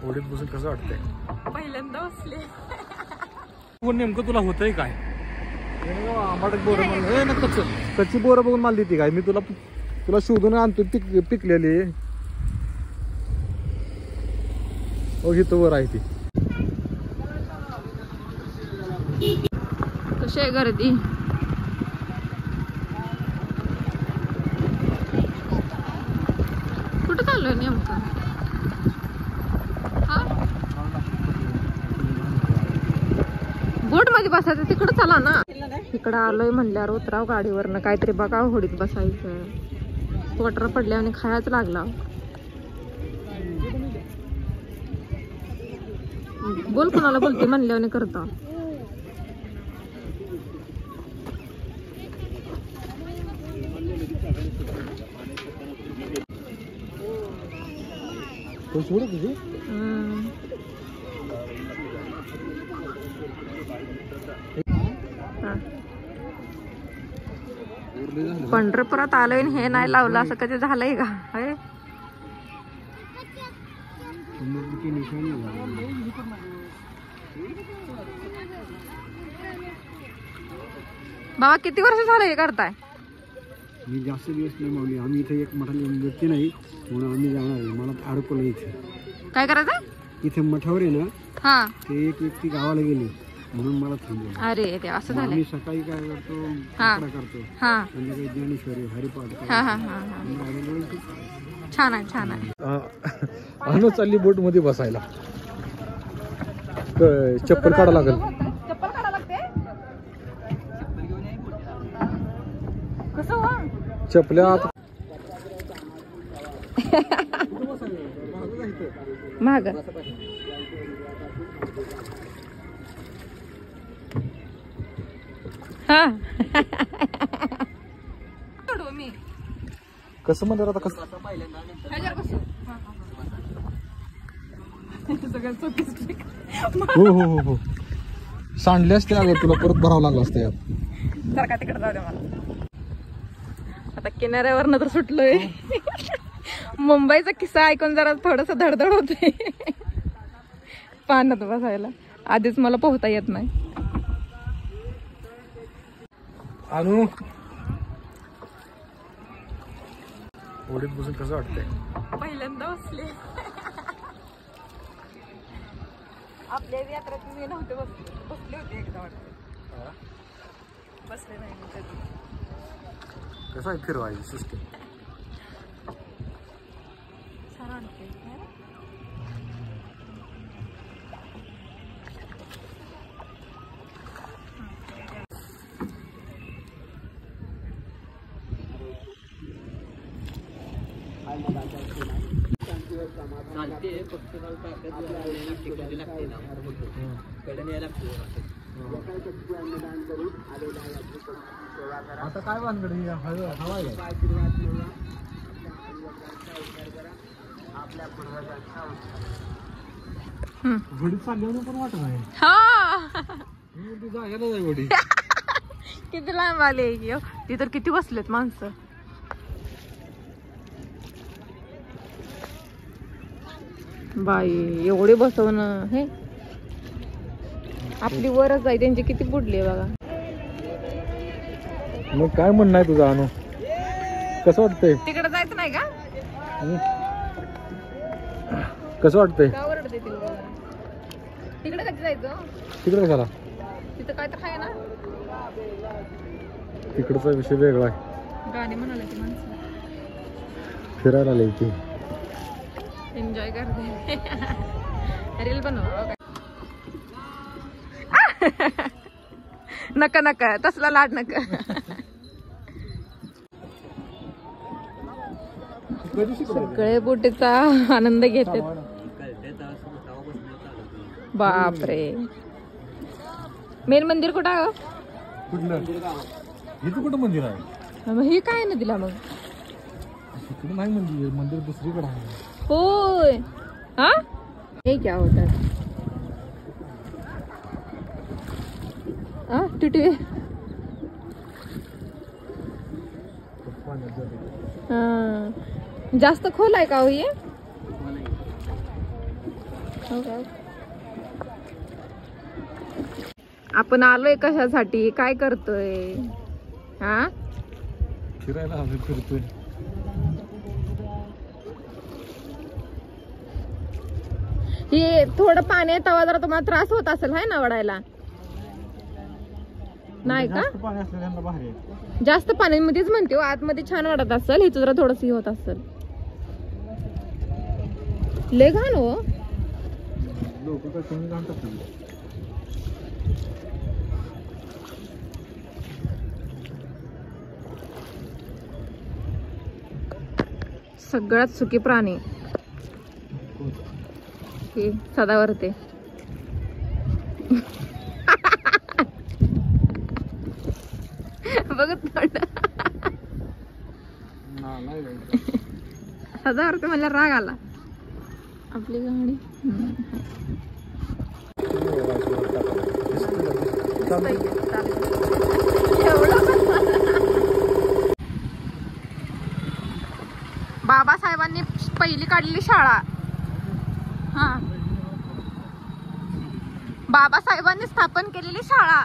होडीत बसून कसं वाटतंय? पहिल्यांदा बसले. नेमकं तुला होतंय काय? कच्ची बोरं बघून मला देते काय? मी तुला शोधून आणतो पिकलेली. इथं वर आहे ती. कशी आहे गर्दी? कुठं चाललोय नेमकं? बोट मध्ये बसायचं तिकडं चला ना. इकडं आलोय म्हणल्यावर उतराव गाडीवरनं काहीतरी बघा. होडीत बसायचं. पोटर पडल्या आणि खायच लागला. बोल कोणाला बोलते म्हणल्याने करता. पंढरपुरात आलोय हे नाही लावलं असं कधी झालंय का? बाबा किती वर्ष झालं हे करताय? मी जास्त दिवस नाही मावली. आम्ही इथे एक मठाला व्यक्ती नाही म्हणून आम्ही जाणार आहे. मला अडकवलं इथे. काय करायचं? इथे मठावर आहे ना. हा ते एक व्यक्ती गावाला गेली म्हणून मला थांबवलं. अरे ते असं झालं. आम्ही सकाळी काय करतो? कपडा करतो. संध्याकाळी ज्ञानेश्वरी हरिपाठ. छान आहे छान आहे. अनु चालली बोट मध्ये बसायला. चप्पल काढा लागेल. चप्पल काढा लागते. कसं चपल्यात माग हा मी कसं म्हणतात आता? कसं हो हो हो हो सांडले असते अगं. तुला परत भरावं लागलं असतं यात. जर का तिकडे जाऊ दे मला. आता किनाऱ्यावरनं तर सुटलोय. मुंबईचा किस्सा ऐकून जरा थोडस धडधड होते पाण्यात बसायला. आधीच मला पोहता येत नाही. अनु होडीत बसून कसं वाटतंय? पहिल्यांदा बसले. आपल्या यात्रेत मी नव्हते बसले होते एकदा वाटतं. बसले नाही मी कधी. कसं आहे फिरवायची सिस्टीम? छान वाटते. आता काय वानगडी हवा आहे. घोडी चालल्यावर पण वाटत नाही. जायला जाय घोडी. किती लांब आले ती तर. किती बसलेत माणसं. बाई एवढे बसवणं हे आपली वरच आहे. त्यांची किती बुडली बघा. मग काय म्हणणं आहे तुझं अनु? कसं वाटतंय? तिकडे जायचं नाही का? कसं वाटतंय? का ओरडते तिकडे कधी जायचं? तिकडे कशाला? तिथं काय तर आहे ना. तिकडचा विषय वेगळा आहे. गाणी म्हणाले ती माणसं. फिरायला आले ती. एन्जॉय करते. रील बनव. नका नका तसला लाड नका. सगळे बोटीचा आनंद घेतात. बापरे. मेन मंदिर कुठं आहे? कुठलं? इथं कुठं मंदिर आहे? मग हे काय नदीला? मग इकडे नाही मंदिर. मंदिर दुसरीकडे आहे. होय. हा हे क्या होतात? टिटवे. जास्त खोल आहे का हो हे? आपण आलोय कशासाठी, काय करतोय? हा, फिरायला हवे फिरतोय. हे थोडं पाणी येतावा जरा तुम्हाला त्रास होत असेल हाय ना वडायला? नाही का? पाणी असलेल्यांना भारी आहे. जास्त पाण्यामध्येच म्हणते आतमध्ये छान वाटत असेल, हिचं जरा थोडस होत असेल. लय घाण हो. लोक काय कमी घालतात ना. सगळ्यात सुखी प्राणी हे सदावरते. बघत सदावरते मला राग आला. आपली गाडी बाबासाहेबांनी पहिली काढलेली शाळा. हा, बाबासाहेबांनी स्थापन केलेली शाळा.